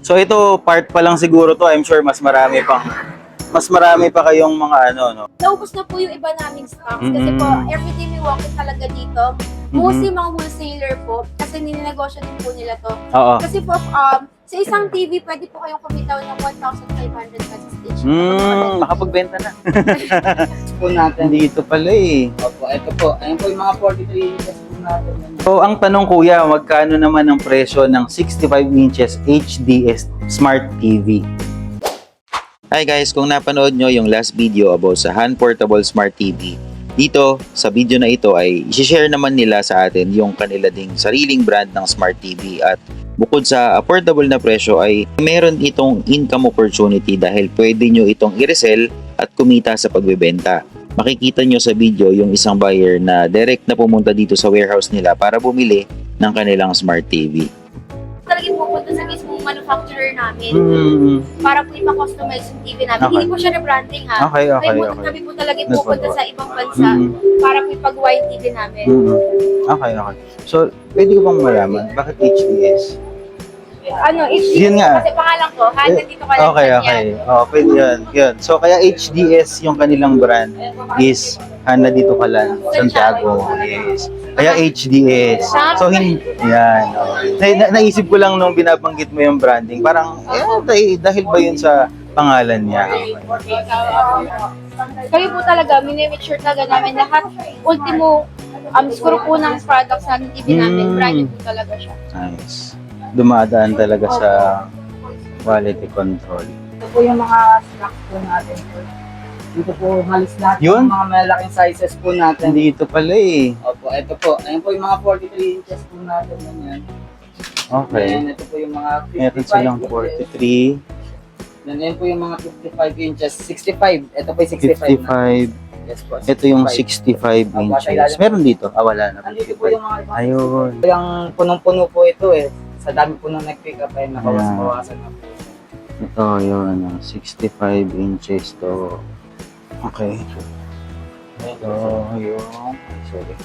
So ito, part pa lang siguro to. I'm sure mas marami pa kayong mga ano, no? Naubos na po yung iba naming stocks kasi po everyday may walk-in talaga dito. Mostly mga wholesaler po kasi ninegosyo din po nila to. Oo. Kasi po sa isang TV pwede po kayong kumitaw ng 1,500 pesos each. Makapagbenta na. Po natin. Dito pala eh. Opo, ito po. Ayun po yung mga 43 inches po natin. So, ang tanong kuya, magkano naman ang presyo ng 65 inches HDS Smart TV? Hi guys, kung napanood nyo yung last video about sa hand portable Smart TV, dito sa video na ito ay i-share naman nila sa atin yung kanila ding sariling brand ng Smart TV at bukod sa affordable na presyo ay meron itong income opportunity dahil pwede nyo itong i-resell at kumita sa pagbebenta. Makikita nyo sa video yung isang buyer na direct na pumunta dito sa warehouse nila para bumili ng kanilang Smart TV. Talagang pupunta sa mismong manufacturer namin para po ipa-customize yung TV namin. Okay. Hindi po siya na branding ha. Okay. Kami po talaga pupunta sa ibang bansa para po ipag-wide TV namin. Okay. So, pwede ko bang malaman, bakit HDS? Ano, HDS Yun nga. kasi pangalan ko, handa dito ka lang Okay. Oh, pwede yun. So, kaya HDS yung kanilang brand is Hana dito ka lang, Santiago. Yes. Kaya HDS. So, yan. Naisip ko lang nung binabanggit mo yung branding. Parang, dahil ba yun sa pangalan niya? Kayo po talaga, minimake sure talaga namin lahat. Ultimo, siguro po ng products namin, TV namin, branded po talaga siya. Nice. Dumadaan talaga sa quality control. Ito po yung mga snacks po natin. Dito po halos lahat Yun? yung mga malaking sizes po natin. Dito pala eh. Opo, ito po. Ayun po yung mga 43 inches po natin. Ganyan. Okay. Then, ito po yung mga 55 Meron silang inches. 43, Then, ayun po yung mga 55 inches. 65. Ito po yung 65 na. 55. Yes po. Ito yung 65 inches. Meron dito? Wala na. Andito po yung mga ibang. Ayun. Yung punong-puno po ito eh. Sa dami po nung nag-pick up ay nakawas-bawasan na po. Ito yun. 65 inches to. Okay. Ito yung... Sorry.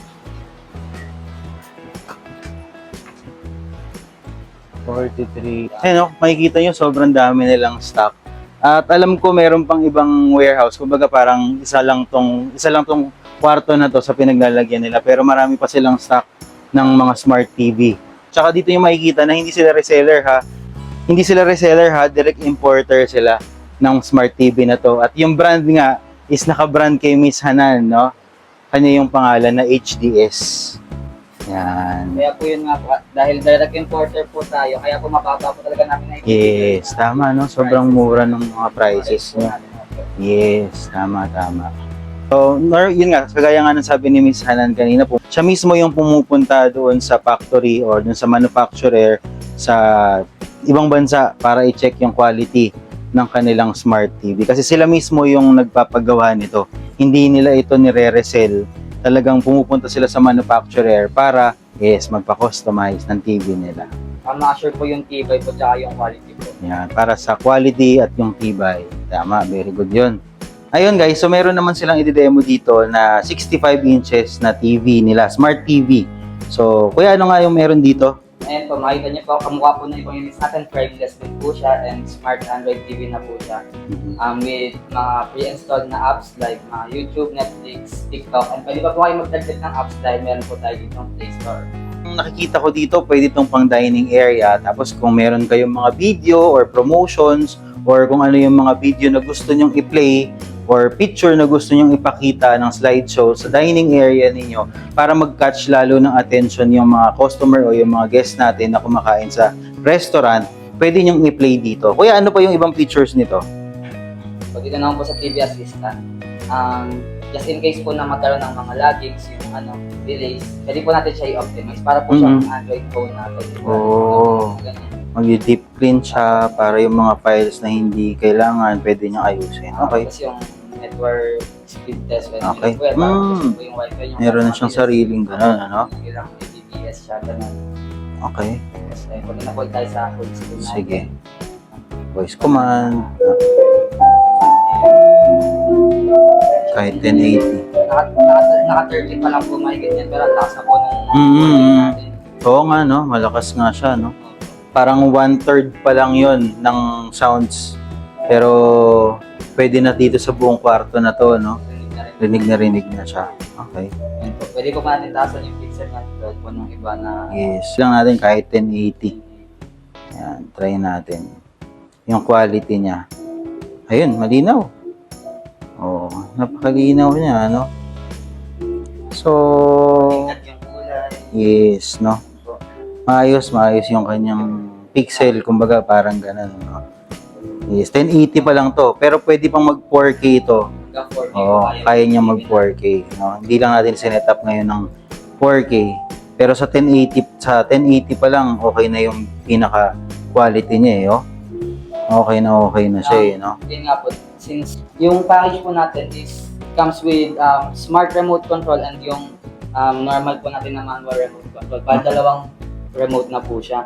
43. Ayun, makikita nyo, sobrang dami nilang stock. At alam ko meron pang ibang warehouse. Kumbaga parang isa lang tong kwarto na to sa pinaglalagyan nila. Pero marami pa silang stock ng mga Smart TV. Tsaka dito yung makikita na hindi sila reseller ha. Hindi sila reseller ha, direct importer sila ng Smart TV na to. At yung brand nga is naka-brand kay Miss Hanan, no? Kanya yung pangalan na HDS. Yan. Kaya po yun nga po, dahil direct importer po tayo, kaya po mababa po talaga namin na Yes, tama, no? Sobrang mura ng mga prices niya. Yes, tama. So, yun nga, kagaya nga ng sabi ni Miss Hanan kanina po, siya mismo yung pumupunta doon sa factory or doon sa manufacturer sa ibang bansa para i-check yung quality ng kanilang Smart TV. Kasi sila mismo yung nagpapagawa nito. Hindi nila ito nire-resell. Talagang pumupunta sila sa manufacturer para, magpa-customize ng TV nila. Ma-assure po yung tibay po tsaka yung quality po. Yan, para sa quality at yung tibay. Tama, very good yun. Ayun guys, so meron naman silang i-demo dito na 65 inches na TV nila, Smart TV. So, kuya, ano nga yung meron dito? Ayan po, makita niyo po, kamukha po na yung units natin, frameless din po siya and smart Android TV na po siya. With mga pre-installed na apps like YouTube, Netflix, TikTok, and pwede pa po kayo mag-dagdag ng apps dahil meron po tayo dito ng Play Store. Ang nakikita ko dito, pwede itong pang dining area. Tapos kung meron kayong mga video or promotions or kung ano yung mga video na gusto nyong i-play or picture na gusto nyong ipakita ng slideshow sa dining area ninyo para mag-catch lalo ng attention yung mga customer o yung mga guests natin na kumakain sa restaurant, pwede nyong i-play dito. Kuya, ano pa yung ibang features nito? Pag ito naman po sa TV Assistant, just in case po na magkaroon ng mga laggings, yung delays, pwede po natin siya i-optimize para po siyang Android phone natin. Mag-deep clean siya para yung mga files na hindi kailangan, pwede niyang ayusin. Okay. Tapos yung network speed test, Okay. po yung wifi niya. Meron na siyang sariling gano'n, ano? Ilang Mbps siya, ganun. Okay. Yes, ayun po, na-call tayo sa full screen natin. Sige. Voice command. Kahit 1080. Naka-30 pa lang po, may ganyan, pero ang lakas na po ng natin. Oo nga, no? Malakas nga siya, no? parang 1/3 pa lang yon ng sounds. Pero pwede na dito sa buong kwarto na to, no? Rinig na siya. Okay. Yan po. Pwede po natin taasan yung pixel niya tulad po ng iba na Yes. Lang natin kahit 1080. Yan, try natin. Yung quality niya. Ayun, malinaw. Oh, napakalinaw niya, no? So, ingat yung kulay. yes, no? Maayos yung kanyang pixel, kumbaga parang ganun, no? Yes, 1080 pa lang to, pero pwede pang mag 4K ito. Hanggang 4K Oo, kaya niya mag 4K, no? Hindi lang natin sinet up ngayon ng 4K, pero sa 1080 pa lang okay na yung pinaka quality niya, eh, oh. Okay na siya, eh, no? Yun nga po, since yung package po natin is comes with smart remote control and yung normal po natin na manual remote control. Para dalawang remote na po siya.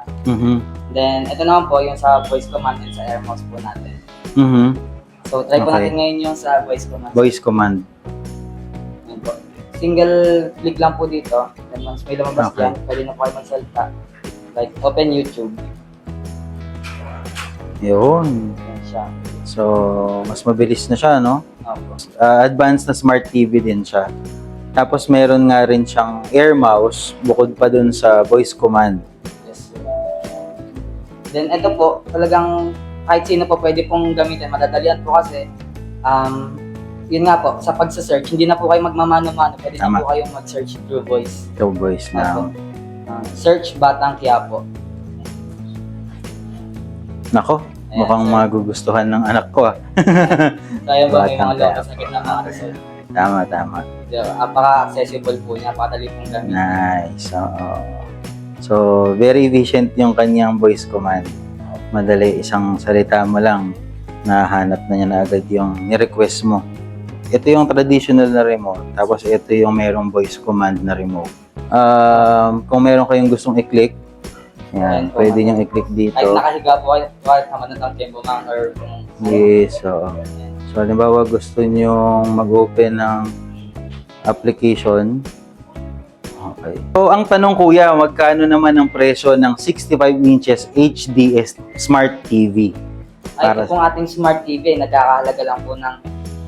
Then, ito naman po yung sa voice command and sa air mouse po natin. So, try po Okay. natin ngayon yung sa voice command. Voice command. Yan po. Single click lang po dito. Then, once may lumabas Okay. dyan, pwede na po kayo magsalita. Like, open YouTube. Yun. Yan siya. So, mas mabilis na siya, no? Opo. Advanced na smart TV din siya. Tapos meron nga rin siyang air mouse bukod pa dun sa voice command. Yes. Then, ito po, talagang kahit sino po pwede pong gamitin. Madadalian po kasi, yun nga po, sa pagsa-search, hindi na po kayo magmamano-mano. Pwede Tama. na po kayong mag-search through voice. Ito voice now. Search Batang Quiapo. Nako, Ayan, mukhang sir. magugustuhan ng anak ko, ah. Kaya ba may Batang mga locals na gitna mga result? Tama. Apaka-accessible po niya, padali pong gamitin. Nice. Oo. So, very efficient yung kanyang voice command. Madali, isang salita mo lang, nahanap na niya na agad yung ni-request mo. Ito yung traditional na remote. Tapos ito yung merong voice command na remote. Kung meron kayong gustong i-click, yan, Ayan po, pwede ma'am. niyang i-click Kahit dito. nakahiga po kayo, kahit naman ng tempo man or kung... Yes, oo. So, halimbawa gusto nyo mag-open ng application. Okay. So, ang tanong kuya, magkano naman ang presyo ng 65 inches HDS Smart TV? Ay, Para- ito pong ating smart TV, nagkakahalaga lang po ng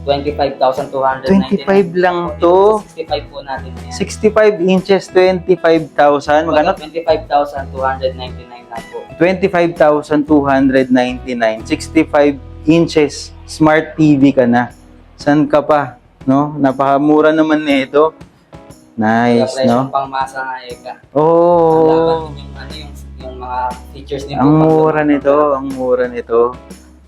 25,299. 25 lang to? 65 po natin yan. 65 inches, 25,000. Magkano? 25,299 lang po. 25,299. 65 inches Smart TV ka na. San ka pa? No? Napakamura naman nito. Nice, Kaya no? presyong pangmasa nga eka. Oh. Yung mga features nito. Ang mura nito.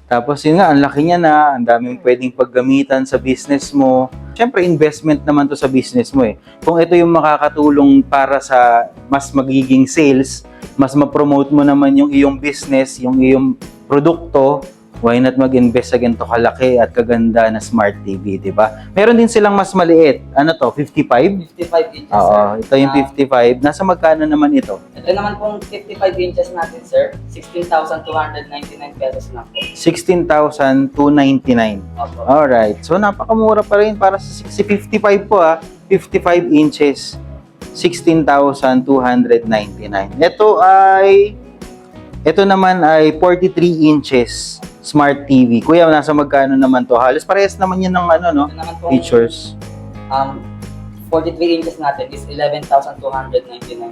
Tapos yun nga, ang laki niya na, ang daming pwedeng paggamitan sa business mo. Siyempre, investment naman to sa business mo eh. Kung ito yung makakatulong para sa mas magiging sales, mas ma-promote mo naman yung iyong business, yung iyong produkto, why not mag-invest sa ganito kalaki at kaganda na smart TV, di ba? Meron din silang mas maliit. Ano to, 55? 55 inches, Oo, sir. ito yung 55. Nasa magkano naman ito? Ito naman pong 55 inches natin, sir. 16,299 pesos lang po. 16,299. Opo. Alright. So, napakamura pa rin para sa 55 po, 55 inches, 16,299. Ito naman ay 43 inches Smart TV. Kuya, nasa magkano naman to? Halos parehas naman yan ng ano, no? Ito naman pong Features. 43 inches natin is 11,299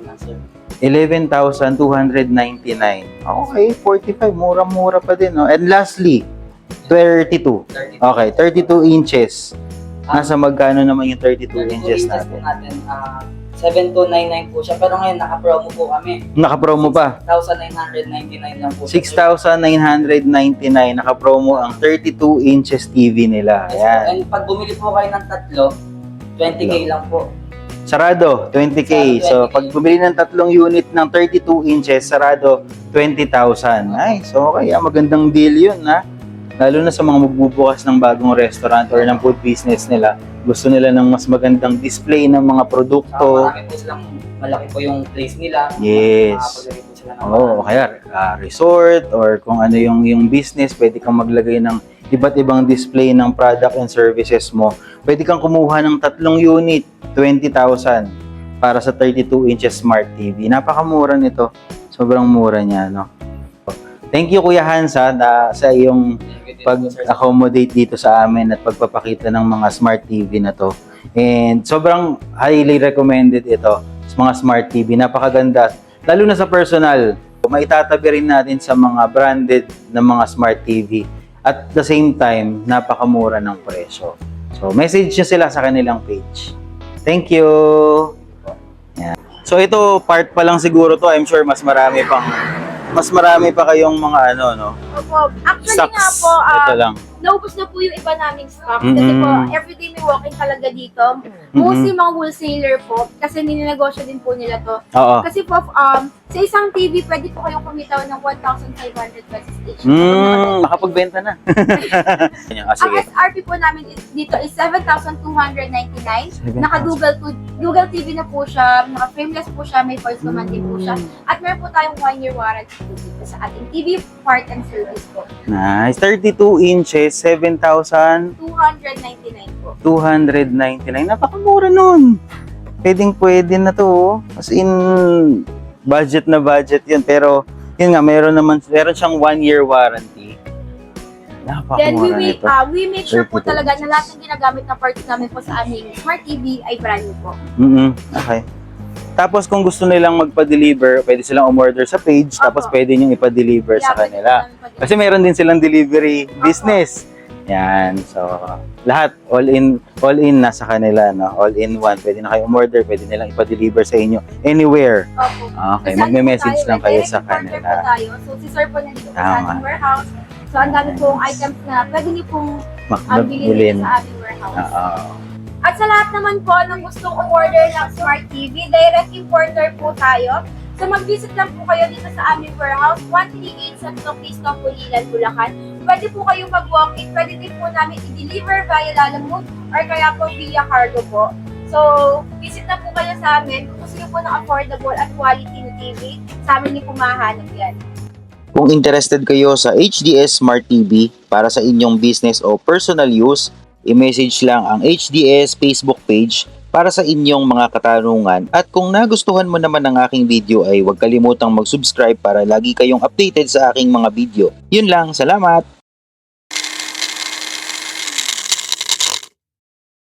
lang, sir. 11,299. Okay, 45. Mura-mura pa din, no? And lastly, 32. 32. Okay, 32 inches. Nasa magkano naman yung 32 32 inches po natin? natin. 7,299 po siya. Pero ngayon, naka-promo po kami. Naka-promo pa. 6,999 lang po. 6,999. Naka-promo ang 32 inches TV nila. Yes, Ayan. and pag bumili po kayo ng tatlo, 20K lang po. Sarado, 20K. So, 20K. pag bumili ng tatlong unit ng 32 inches, sarado, 20,000. Nice. Okay, magandang deal yun, ha? Lalo na sa mga magbubukas ng bagong restaurant or ng food business nila. Gusto nila ng mas magandang display ng mga produkto. Marami po silang, malaki po yung place nila. Yes. Makapaglagay po sila ng Oo, kaya resort or kung ano yung business, pwede kang maglagay ng iba't ibang display ng product and services mo. Pwede kang kumuha ng tatlong unit, 20,000 para sa 32 inches Smart TV. Napakamura nito. Sobrang mura niya, no? Thank you, Kuya Hans, sa iyong pag-accommodate dito sa amin at pagpapakita ng mga smart TV na to. And sobrang highly recommended ito sa mga smart TV. Napakaganda. Lalo na sa personal. Maitatabi rin natin sa mga branded na mga smart TV. At the same time, napakamura ng presyo. So, message nyo sila sa kanilang page. Thank you! Yan. So, ito, part pa lang siguro to. I'm sure mas marami pa kayong mga no? Opo. Actually Stocks. nga po, Ito lang. naubos na po yung iba naming stocks. Kasi po, everyday may walking talaga dito. Mostly mga wholesaler po. Kasi nininegosyo din po nila to. Oo. Kasi po, sa isang TV, pwede po kayong kumitaw ng 1,500 pesos each. Makapagbenta na. Ang Sige. SRP po namin dito is 7,299. Naka-Google TV na po siya. Naka-frameless po siya. May voice command din po siya. At meron po tayong 1-year warranty po dito sa ating TV part and service po. Nice. 32 inches, 7,299 299 po. Napakamura nun. Pwede na to. As in, budget na budget yun. Pero, yun nga, meron siyang 1-year warranty. Then Napakamura nito. we make sure po 32 talaga na lahat ng ginagamit na parts namin po sa aming smart TV ay brand new po. Okay. Tapos kung gusto nilang magpa-deliver, pwede silang umorder sa page, tapos Opo. pwede niyong ipa-deliver sa Pwede kanila. po namin pa-deliver. Kasi meron din silang delivery business. Yan. So, lahat, all in nasa kanila, no? All in one. Pwede na kayo umorder, pwede nilang ipa-deliver sa inyo anywhere. Opo. Okay, Kasi magme-message ano po lang tayo, kayo direct sa importer kanila. Po tayo. So, si Sir po nandito po sa Tama. aming warehouse. So, ang dami pong items na pwede niyo pong bilhin Magbulin. sa aming warehouse. Oo. At sa lahat naman po ng gustong umorder ng Smart TV, direct importer po tayo. So mag-visit lang po kayo dito sa aming warehouse, 138 Santo Cristo, Pulilan, Bulacan. Pwede po kayo mag-walk-in, pwede din po namin i-deliver via Lalamove or kaya po via cargo po. So, visit na po kayo sa amin. Kung gusto niyo po ng affordable at quality na TV, sa amin niyo po mahanap yan. Kung interested kayo sa HDS Smart TV para sa inyong business o personal use, i-message lang ang HDS Facebook page para sa inyong mga katanungan. At kung nagustuhan mo naman ang aking video ay huwag kalimutang mag-subscribe para lagi kayong updated sa aking mga video. Yun lang, salamat!